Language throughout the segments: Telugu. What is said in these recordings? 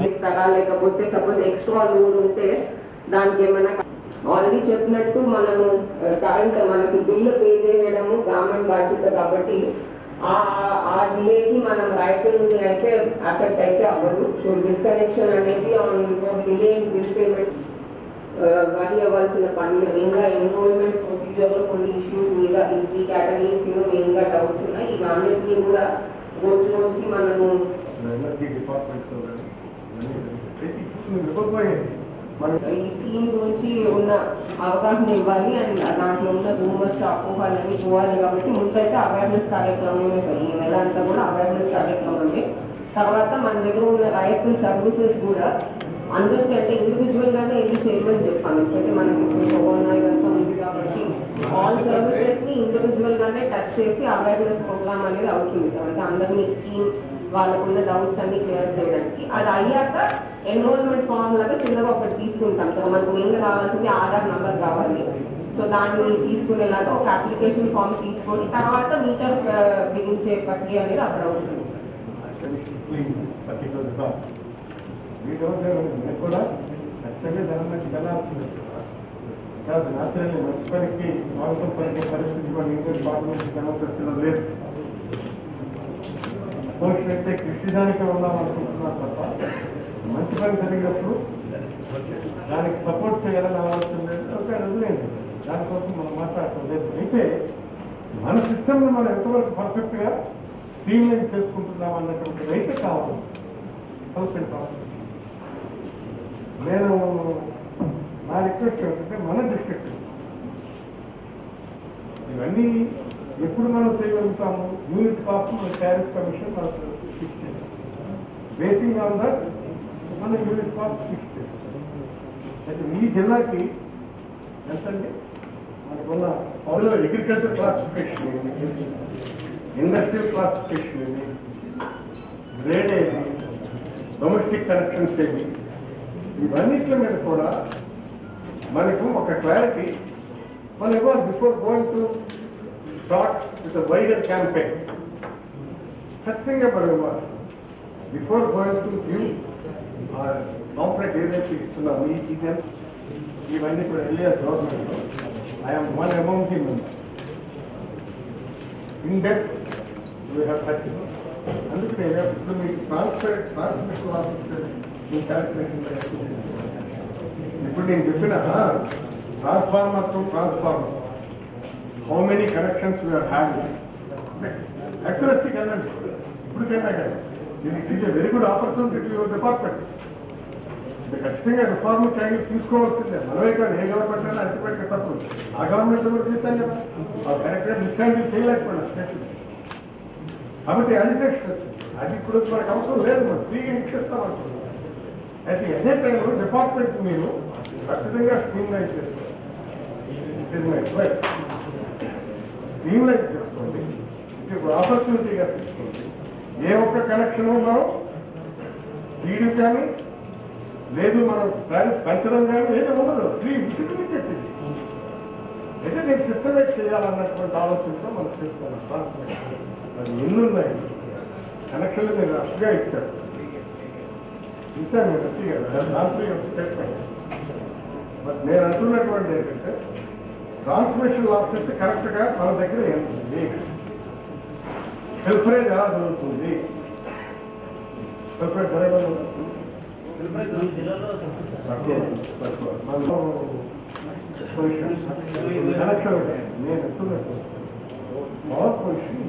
ఇస్తారా లేకపోతే సపోజ్ ఎక్స్ట్రా లోడ్ ఉంటే దానికి ఏమైనా ఆల్రెడీ చెప్పినట్టు మనము కరెంట్ మనకి బిల్లు పే చేయడము గవర్నమెంట్ బాధ్యత కాబట్టి ఆ డిలేకి మనం రైతుల అయితే అఫెక్ట్ అయితే అవ్వదు. సో డిస్కనెక్షన్ అనేది డిలే బిల్ పేమెంట్ వరి అవ్వాల్సిన పనులు మెయిన్గా ఎన్రోల్మెంట్ ప్రొసీజర్లో కొన్ని ఇష్యూస్ మీద ఈ కేటగిరీస్ మీద మెయిన్గా డౌట్స్ ఉన్నాయి. ఇవన్నింటినీ కూడా రోజు రోజుకి మనము ఈ స్కీమ్ గురించి ఉన్న అవగాహన ఇవ్వాలి అండ్ దాంట్లో ఉన్న రూమర్స్ అపోహాలన్నీ పోవాలి కాబట్టి ముందైతే అవేర్నెస్ కార్యక్రమమే సార్. ఈ నెల అంతా కూడా అవేర్నెస్ కార్యక్రమమే. తర్వాత మన దగ్గర ఉన్న రైతుల సర్వీసెస్ కూడా అందరికీ అంటే ఇండివిజువల్ గానే వెళ్ళి చేయమని చెప్పాను. ఎందుకంటే మనకి కరోనా ఇదంతా ఉంది కాబట్టి ఆల్ సర్వీసెస్ ని ఇండివిజువల్ గానే టచ్ చేసి అవేర్నెస్ ప్రోగ్రామ్ అనేది అవుతుంది సార్. అంటే అందరినీ స్కీమ్ వాళ్ళకున్న డౌట్స్ అన్ని క్లియర్ చేయడానికి. అది అయ్యాక ఎన్రోల్మెంట్ ఫామ్ లాగా చిన్నగా ఒకటి తీసుకుంటాం. సో మనకు మెయిన్గా కావాల్సింది ఆధార్ నంబర్ కావాలి. సో దాన్ని తీసుకునేలాగా ఒక అప్లికేషన్ ఫామ్ తీసుకొని తర్వాత మీటర్ బిగించే ప్రక్రియ అనేది అక్కడ అవుతుంది. కూడా ఖచ్చితంగా జనం నుంచి వెళ్ళాల్సింది కాదు. నాచురల్లీ మంచి పనికి స్వాగతం పలికే పరిస్థితి కూడా ఇంకొక పాట నుంచి డెమోక్రసీలో లేదు. పోషన్ అయితే కృషిదానికే ఉందామనుకుంటున్నారు తప్ప మంచి పని జరిగినప్పుడు దానికి సపోర్ట్ చేయాలని ఆలోచన లేదు. ఒక వదిలేదు, దానికోసం మనం మాట్లాడటం లేదు. అయితే మన సిస్టమ్ని మనం ఎంతవరకు పర్ఫెక్ట్గా స్ట్రీమ్లైన్ చేసుకుంటున్నాం అన్నటువంటి అయితే కావాలి. నేను నా రిక్వెస్ట్ ఏంటంటే మన డిస్ట్రిక్ట్ ఇవన్నీ ఎప్పుడు మనం చేయగలుగుతాము. యూనిట్ కాస్ట్ మన టారిఫ్ కమిషన్ మనకు ఫిక్స్ చేస్తాం. బేసింగ్ ఆన్ దట్ మన యూనిట్ కాస్ట్ ఫిక్స్ చేస్తాం. అయితే ఈ జిల్లాకి ఎంతండి మనకున్న అందులో అగ్రికల్చర్ క్లాసిఫికేషన్ ఏమి, ఇండస్ట్రియల్ క్లాసిఫికేషన్ ఏమి, గ్రేడ్ ఏమి, డొమెస్టిక్ కనెక్షన్స్ ఏమి, ఇవన్నిటి మీద కూడా మనకు ఒక క్లారిటీ మనం ఇవ్వాలి before going to start with wider campaign. ఖచ్చితంగా మనం ఇవ్వాలి బిఫోర్ గోయింగ్ టు గివ్ కాంప్లెక్ట్ ఏదైతే ఇస్తున్నాము. ఇవన్నీ కూడా ఎలియర్ గవర్నమెంట్లో I'm one amount the member in depth we have touch. అందుకే ఇప్పుడు మీకు ట్రాన్స్మిషన్ ఆఫీసర్ మీ క్యాల్కులేషన్ ఇప్పుడు నేను చెప్పిన transformer to transformer how many connections we are having accuracy కదండి. ఇప్పటికైనా కానీ దీనికి is a very good opportunity to your department. ఖచ్చితంగా రిఫార్మింగ్ యాంగిల్ తీసుకోవాల్సిందే. మనమే కాదు, ఏ గవర్నమెంట్ అయినా అల్టిమేట్గా తప్పు. ఆ గవర్నమెంట్ కూడా చేశాను కదా, ఆ కరెక్ట్గా మిస్హ్యాండిల్ చేయలేకపోయినా చేసింది కాబట్టి అజిటేషన్ వచ్చింది. అది ఇప్పుడు మనకు అవసరం లేదు, మనం ఫ్రీగా ఇచ్చేస్తామంటున్నాం. అయితే అదే టైంలో డిపార్ట్మెంట్ మీరు ఖచ్చితంగా స్ట్రీమ్లైన్ చేసుకోండి. స్ట్రీమ్లైన్ చేసుకోండి. ఇప్పుడు ఆపర్చునిటీగా తీసుకోండి. ఏ ఒక్క కనెక్షన్ ఉన్నామో తీయడం కానీ లేదు, మనం టారిఫ్ పెంచడం కానీ ఏదో ఉండదు. ఫ్రీ విసిటింగ్ అయితే నేను సిస్టమైజ్ చేయాలన్నటువంటి ఆలోచనతో మనం చేస్తున్నాం. ట్రాన్స్మిషన్ అది ఎన్ని ఉన్నాయి కనెక్షన్లు మీరు రఫ్గా ఇచ్చారు, చూశాను మీరు రఫ్గా దాంట్లో స్టేట్మెంట్. బట్ నేను అంటున్నటువంటి ఏంటంటే ట్రాన్స్మిషన్ లాసెస్ కరెక్ట్గా మన దగ్గర ఏముంది, హెల్ఫరేజ్ ఎలా జరుగుతుంది, హెల్ఫరేజ్ జరగడం కనెక్షన్ నేను అంటున్నట్టు పవర్ పొజిషన్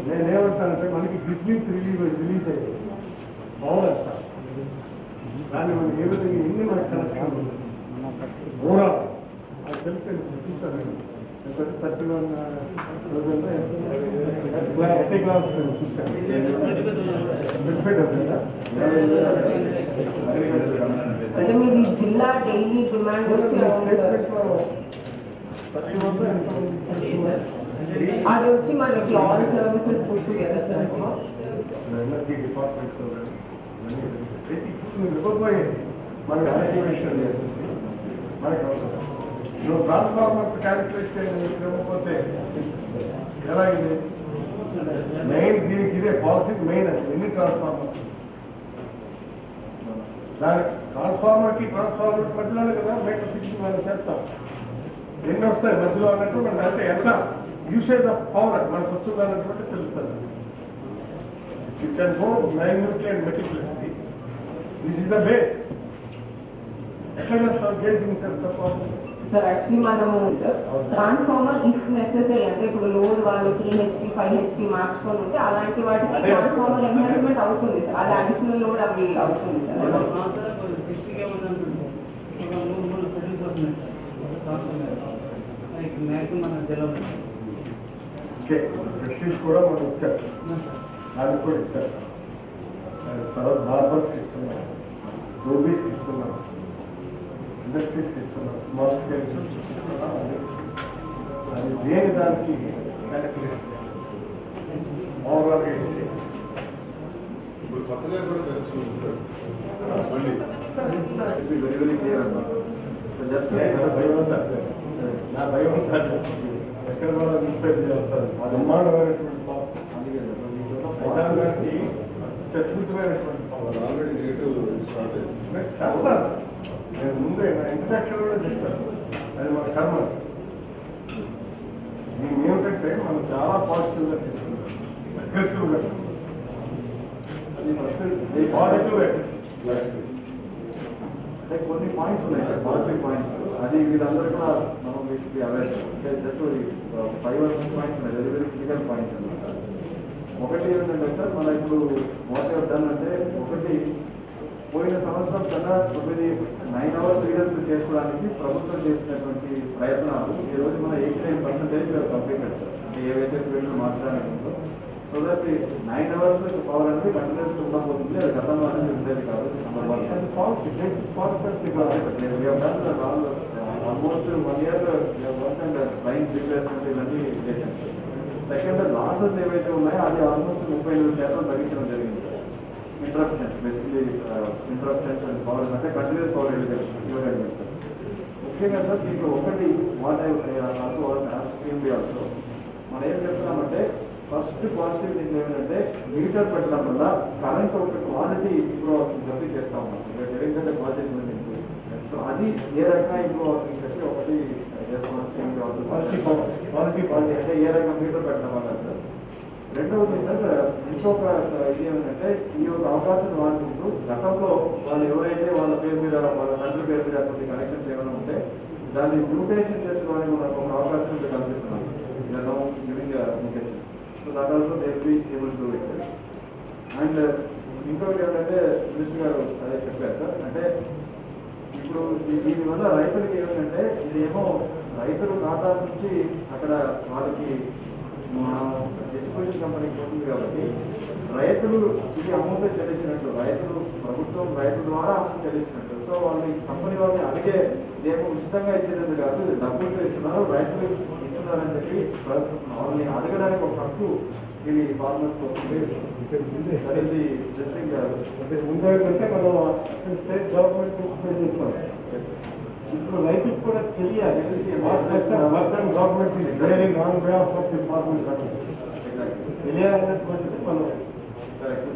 నేనేమంటానంటే మనకి బిజినెస్ రిలీజ్ అయ్యింది బాగుంది సార్. దాన్ని మనం ఏ విధంగా ఎన్ని మనకి కనెక్షన్ ఓవరాల్ అది తెలిసి చూస్తాను. 31 క్లాస్ చూస్తాను. అంటే మీది జిల్లా డైలీ డిమాండ్ వచ్చి అది వచ్చి మనకి ఆల్ సర్వీసెస్ పుట్టు కదా సార్. ఎనర్జీ డిపార్ట్మెంట్ ఇవ్వబోయేది మనకి ఎస్టిమేషన్ మనకి అవసరం. నువ్వు ట్రాన్స్ఫార్మర్ క్యాలిక్యులేషన్ ఇవ్వకపోతే ఎలాగింది? మెయిన్ దీనికి ఇదే పాలసీకి మెయిన్ అది. ఎన్ని ట్రాన్స్ఫార్మర్ దాని ట్రాన్స్ఫార్మర్కి మధ్యలోనే కదా మెయిన్ ఫిక్సింగ్ మనం చేస్తాం. ఎన్ని వస్తాయి మధ్యలో అన్నట్టు మనకి అంటే ఎంత యూసేజ్ ఆఫ్ పవర్ మనకు వస్తుంది అన్నటువంటి తెలుస్తుంది. You can go minutely and meticulously. This is the base. ఎట్లా చేస్తాం గేజింగ్ చేస్తాం సార్? యాక్చువల్లీ మనము ట్రాన్స్ఫార్మర్ ఇఫ్ నెసెసరీ అంటే ఇప్పుడు లోడ్ వాళ్ళు 3 HP 5 HP మార్చుకొని ఉంటే అలాంటి వాటికి ట్రాన్స్ఫార్మర్ ఎన్హాన్స్మెంట్ అవుతుంది సార్. అది అడిషనల్ లోడ్ అవి అవుతుంది సార్. ఫ్లెక్సీస్ కూడా మనం ఇచ్చారు, దానికి కూడా ఇచ్చారు. తర్వాత బార్బర్స్కి ఇస్తున్నాం, డోబీస్కి ఇస్తున్నాం, ఇండస్ట్రీస్కి ఇస్తున్నాం, స్మాల్ స్కేల్ ఇస్తున్నాం. అది దేని దానికి ఓవరాల్గా ఇచ్చి ఇప్పుడు కొత్తగా కూడా తెలుస్తుంది సార్. మళ్ళీ వెరీ వెరీ క్లియర్ అన్నమాట. భయం ఉందా? నా భయం ఉందా? ఎక్కడ కూడా మిస్పేర్ చేస్తారు. బ్రహ్మాండమైనటువంటి పదార్థానికి చతుర్థమైనటువంటి ఆల్రెడీ రేటు స్టార్ట్ అయింది. చేస్తాను నేను ముందే నా ఇంట్రడక్షన్ కూడా చేస్తాను. అది మన కర్మ. నేను ఏమిటంటే మనం చాలా పాజిటివ్గా తీసుకుంటాం, అగ్రెసివ్గా. అది పాజిటివ్ అగ్రెసివ్. అంటే కొన్ని పాయింట్స్ ఉన్నాయి సార్, పాజిటివ్ పాయింట్స్. అది వీళ్ళందరూ కూడా మనం వీటికి అవేర్ అంటే జస్ట్ 5 or 6 పాయింట్స్ ఉన్నాయి, వెరీ వెరీ క్రిటికల్ పాయింట్స్ అనమాట. ఒకటి ఏంటంటే సార్, మన ఇప్పుడు వాట్ ఎవర్ డన్ అంటే, ఒకటి పోయిన సంవత్సరం కన్నా 9 hours రీడర్స్ చేసుకోవడానికి ప్రభుత్వం చేసినటువంటి ప్రయత్నాలు ఈ రోజు మన 89% కంప్లీటెడ్ సార్. అంటే ఏవైతే ఫీల్డ్ మార్చడానికి ఉందో, సో దట్ 9 hours పవర్ అనేది కంటిన్యూస్ ఉండబోతుంది. అది గతంలో అనేది ఉండేది కాదు. Almost 1 year work and lines replacement ఇవన్నీ చేశాను. సెకండ్, లాసెస్ ఏవైతే ఉన్నాయో అది ఆల్మోస్ట్ 38% తగ్గించడం జరిగింది. Interruptions, basically interruptions and power అంటే కంటిన్యూస్ పవర్ ఇవ్వగలిగింది సార్. ముఖ్యంగా సార్ దీంట్లో ఒకటి వాట్ ఆల్సో మనం ఏం చెప్తున్నామంటే, ఫస్ట్ పాజిటివ్ థింగ్ ఏంటంటే మీటర్ పెట్టడం వల్ల కరెంట్ ఒక క్వాలిటీ ఇంప్రూవ్ అవుతుంది చెప్పి చేస్తా ఉన్నాం. ఎందుకంటే ప్రాజెక్ట్ ఉంది. సో అది ఏ రకంగా ఇంప్రూవ్ అవుతుంది చెప్పి ఒకటి క్వాలిటీ అంటే ఏ రకంగా మీటర్ పెట్టడం వల్ల సార్. రెండవది సార్, ఇంకొక ఇది ఏమిటంటే, ఈ యొక్క అవకాశం వాడుకుంటూ గతంలో వాళ్ళు ఎవరైతే వాళ్ళ పేరు మీద వాళ్ళ తండ్రి పేరు మీద కొన్ని కనెక్షన్స్ ఏమైనా ఉంటే దాన్ని మ్యూటేషన్ చేసుకోవడానికి మనకు ఒక అవకాశం కల్పిస్తున్నాం. So that also they will be able to it. And ఇంకొకటి ఏంటంటే మినిస్టర్ గారు అదే చెప్పారు సార్, అంటే ఇప్పుడు దీనివల్ల రైతులకి ఏమిటంటే, ఇదేమో రైతుల ఖాతా నుంచి అక్కడ వాళ్ళకి డిస్ట్రిబ్యూషన్ కంపెనీకి పోతుంది కాబట్టి రైతులు ఇది అమౌంట్ చెల్లించినట్టు, రైతులు ప్రభుత్వం రైతుల ద్వారా అమౌంట్ చెల్లించినట్టు. సో వాళ్ళు ఈ కంపెనీ వాళ్ళని అడిగే ఇదేమో ఉచితంగా ఇచ్చేది కాదు, ఇది డబ్బులు ఇస్తున్నారు, రైతులు ఇస్తున్నారని చెప్పి వాళ్ళని అడగడానికి ఒక హక్కు ఇది ఫార్మర్స్ వస్తుంది. అది జస్టింగ్ ముందే కంటే మనం స్టేట్ గవర్నమెంట్ చూస్తాం. ఇప్పుడు రైతుకు కూడా తెలియాలి, government training on behalf of the farmer తెలియాలన్నటువంటిది మనం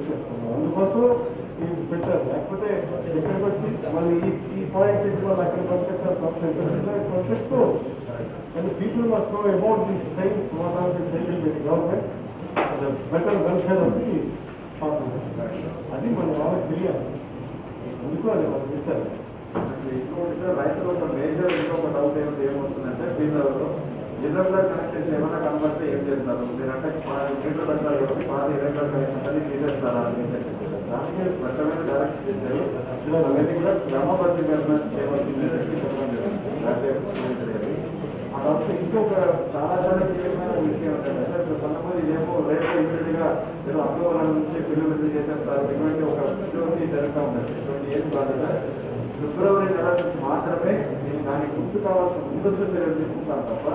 చెప్తున్నాం. అందుకోసం ఇది పెట్టారు. లేకపోతే ఇక్కడికి వచ్చి మళ్ళీ ఈ పాయింట్ వాళ్ళు అక్కడ పంపిస్తూ and people must know about these things, what are they saying with the government, the better welfare of the farmers. అది మన వాళ్ళకి తెలియాలి. అందుకు అది వాళ్ళు చేశారు. ఇంకొకటి రైతులు ఒక మేజర్ ఇంకొక డౌట్ ఏమవుతుందంటే, వీళ్ళు ఇర్రెగ్యులర్ కనెక్షన్స్ ఏమైనా కనబడితే ఏం చేస్తారు మీరంటే, మీటర్ పెట్టాలి కాబట్టి 10 ఇర్రెగ్యులర్ కనెక్షన్స్ అని తీసేస్తారా అని దానికి స్పష్టమైన డైరెక్షన్ చేశారు. అవన్నీ కూడా గ్రామపంచాయతీ చేయవలసింది చెప్పడం జరిగింది. ఆ తర్వాత ఇంకొక చాలా చాలా కీలకమైన విషయం ఏంటంటే, కొంతమంది ఇదేమో రేపు ఇమీడియట్గా ఏదో అక్టోబర్ నుంచి బిల్లు చేసేస్తారు, ఇటువంటి ఒక ఉద్యోగి జరుగుతూ ఉంటుంది. ఇటువంటి ఏం కాదు, ఫిబ్రవరి నెల నుంచి మాత్రమే దానికి గుర్తు కావాల్సిన ముందస్తు చర్యలు తీసుకుంటారు తప్ప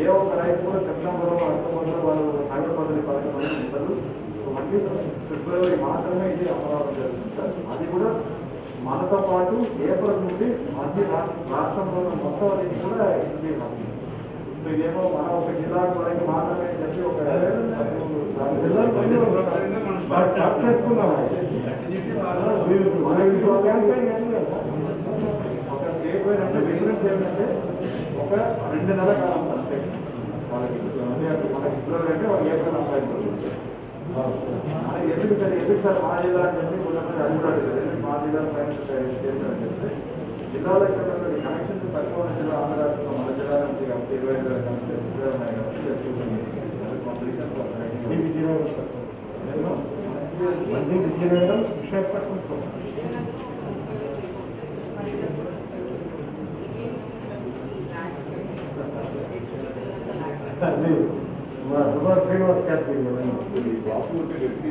ఏ ఒక్క రైతు కూడా సెప్టెంబర్లో అక్టోబర్లో వాళ్ళు హైదరాబాద్ పథకం ఉండదు. మళ్ళీ ఫిబ్రవరి మాత్రమే ఇది అమలు జరుగుతుంది సార్. అది కూడా మనతో పాటు ఏప్రిల్ నుండి అన్ని రాష్ట్రంలో మొత్తం అనేది కూడా ఇది ఇదేమో మన ఒక జిల్లాకు మనకి మాత్రమే చెప్పి ఒక చేసుకున్నాం. ఒక స్టేట్ వైడ్ అంటే డిఫరెన్స్ ఏంటంటే ఒక 2 నెలల కాలం అంతే వాళ్ళకి మన ఫిబ్రవరి అంటే ఒక ఏప్రిల్ అప్లై ఎందుకు సార్ మా జిల్లా అని చెప్పి అది కూడా అడిగారు. మా జిల్లా చేశారని చెప్తే జిల్లాలో కనెక్షన్స్ తక్కువ ఉన్న జిల్లా ఆంధ్ర రాష్ట్రంలో మన జిల్లా నుంచి కాబట్టి 25,000 కనెక్షన్స్ ఉన్నాయి కాబట్టి విశాఖపట్నం శ్రీనివాస్ క్యాటరింగ్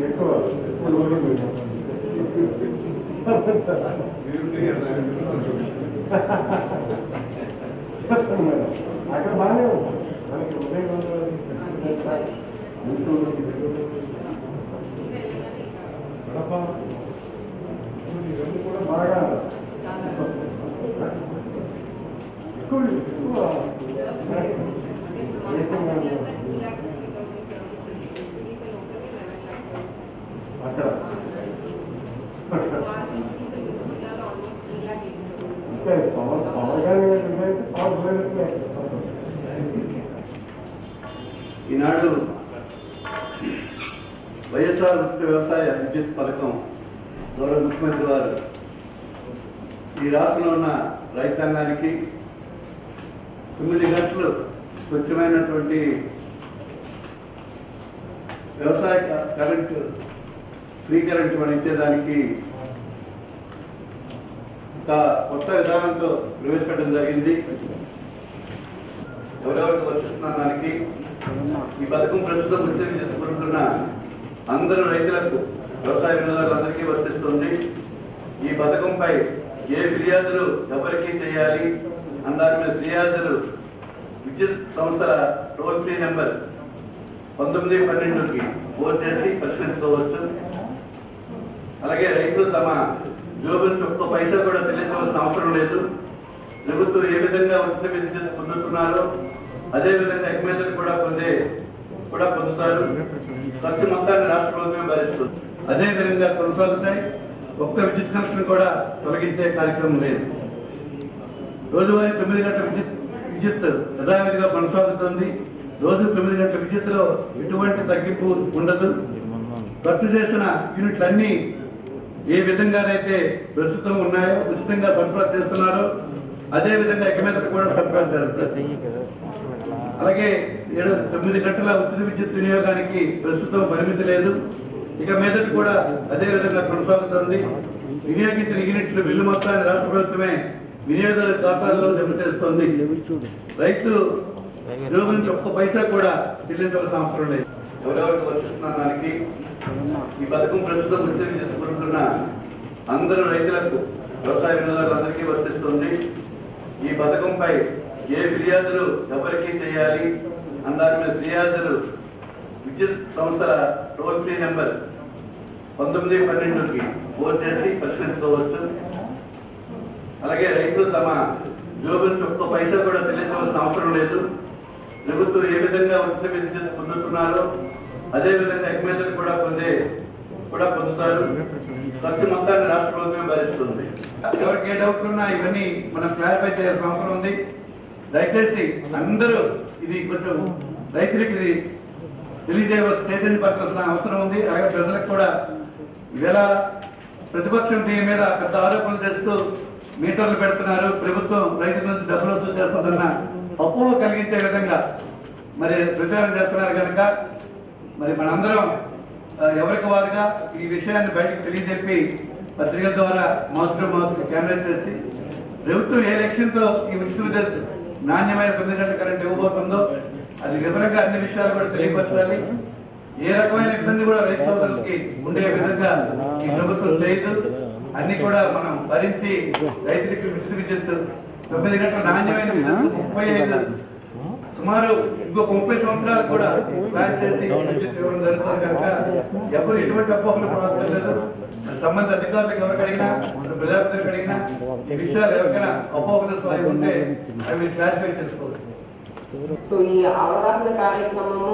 ఎక్కువ అక్కడ బాగానే ఉంది మనకి ఇవన్నీ కూడా బాగా ఎక్కువ అక్కడ ఈనాడు వైఎస్ఆర్ ఉచిత వ్యవసాయ విద్యుత్ పథకం గౌరవ ముఖ్యమంత్రి వారు ఈ రాష్ట్రంలో ఉన్న రైతాంగానికి 9 గంటలు స్వచ్ఛమైనటువంటి వ్యవసాయ కరెంటు ఫ్రీ కరెంటు మనం ఇచ్చేదానికి ఒక కొత్త విధానంతో ప్రవేశపెట్టడం జరిగింది. ఎవరెవరికి వర్తిస్తున్న దానికి ఈ పథకం ప్రస్తుతం ఉచిత విద్యుత్ పొందుతున్న అందరూ రైతులకు వ్యవసాయ వినియోగదారులందరికీ వర్తిస్తుంది. ఈ పథకంపై ఏ ఫిర్యాదులు ఎవరికి చేయాలి దాని మీద ఫిర్యాదులు విద్యుత్ సంస్థల టోల్ ఫ్రీ నెంబర్ 1912కి ఫోన్ చేసి పరిశీలించుకోవచ్చు. అలాగే రైతులు తమ జోబుల నుంచి ఒక్క పైసా కూడా చెల్లించవలసిన అవసరం లేదు. ప్రభుత్వం ఏ విధంగా ఉచిత విద్యుత్ పొందుతున్నారో అదేవిధంగా ఎక్మేతలు కూడా పొందుతారు. ఖర్చు మొత్తాన్ని రాష్ట్ర ప్రభుత్వమే భరిస్తుంది. అదేవిధంగా కొనసాగుతాయి. ఒక్క విద్యుత్ కనెక్షన్ కూడా తొలగించే కార్యక్రమం లేదు. రోజువారీ 9 గంటల విద్యుత్ యథావిధిగా కొనసాగుతుంది. రోజు 9 గంటల విద్యుత్తులో ఎటువంటి తగ్గింపు ఉండదు. ఖర్చు చేసిన యూనిట్లన్నీ ఏ విధంగానైతే ప్రస్తుతం ఉన్నాయో ఉచితంగా సరఫరా చేస్తున్నారో అదేవిధంగా ఎకమేతలు కూడా సరఫరా చేస్తారు. అలాగే 9 గంటల ఉచిత విద్యుత్ వినియోగానికి ప్రస్తుతం పరిమితి లేదు. ఇక మీదటి కూడా అదే విధంగా కొనసాగుతుంది. వినియోగించిన యూనిట్ల బిల్లు మొత్తాన్ని రాష్ట్ర ప్రభుత్వమే వినియోగదారుల ఖాతాల్లో జమ చేస్తుంది. రైతు రోజు నుంచి ఒక్క పైసా కూడా చెల్లించాల్సిన అవసరం లేదు. ఎవరెవరికి వర్తిస్తున్న దానికి ఈ పథకం ప్రస్తుతం ఉచిత విద్యుత్ పొందుతున్న అందరూ రైతులకు వ్యవసాయ వినియోగదారులందరికీ వర్తిస్తుంది. ఈ పథకంపై ఏ ఫిర్యాదులు ఎవరికి చేయాలి దాని మీద ఫిర్యాదులు విద్యుత్ సంస్థల టోల్ ఫ్రీ నెంబర్ 1912కి ఫోన్ చేసి పరిశీలించుకోవచ్చు. అలాగే రైతులు తమ జోబుల నుంచి ఒక్క పైసా కూడా చెల్లించవలసిన అవసరం లేదు. ప్రభుత్వం ఏ విధంగా ఉచిత విద్యుత్ పొందుతున్నారో అదేవిధంగా ఎక్మేతలు కూడా పొందుతారు. ఖర్చు మొత్తాన్ని రాష్ట్ర ప్రభుత్వమే భరిస్తుంది. ఎవరికి ఏ డౌట్లు ఉన్నా ఇవన్నీ మనం క్లారిఫై చేయాల్సిన అవసరం ఉంది. దయచేసి అందరూ ఇది కొంచెం రైతులకి ఇది తెలియజేయవలసిన చైతన్యపరచాల్సిన అవసరం ఉంది. అలాగే ప్రజలకు కూడా ఈవేళ ప్రతిపక్షం దీని మీద పెద్ద ఆరోపణలు చేస్తూ మీటర్లు పెడుతున్నారు, ప్రభుత్వం రైతుల నుంచి డబ్బులు వసూలు చేస్తుందన్న అపోహ కలిగించే విధంగా మరి ప్రచారం చేస్తున్నారు కనుక మరి మనందరం ఎవరికి వారుగా ఈ విషయాన్ని బయటకు తెలియజెప్పి పత్రికల ద్వారా మాతృ క్యాన్వస్ చేసి ప్రభుత్వం ఏ లక్ష్యంతో ఈ ఉచిత విద్యుత్ నాణ్యమైన 9 గంటల కరెంట్ ఇవ్వబోతుందో అది వివరంగా అన్ని విషయాలు కూడా తెలియపరచాలి. ఏ రకమైన ఇబ్బంది కూడా రైతు సోదరులకి ఉండే విధంగా ఈ ప్రభుత్వం చేయదు. అన్ని కూడా మనం భరించి రైతులకి ఉచిత విద్యుత్ 9 గంటల నాణ్యమైన విద్యుత్ 35 సుమారు ఇంకొక 30 సంవత్సరాలు కూడా ప్లాన్ చేసి విద్యుత్ ఇవ్వడం జరుగుతుంది కనుక ఎవరు ఎటువంటి అపోహలు పడవలేదు. సంబంధిత అధికారులకు ఎవరికి అడిగినా, ప్రజాప్రతినిధులకు అడిగినా ఈ విషయాలు ఎవరికైనా అపోహలు అవి ఉంటే అవి క్లారిఫై చేసుకోవచ్చు. సో ఈ అవగాహన కార్యక్రమము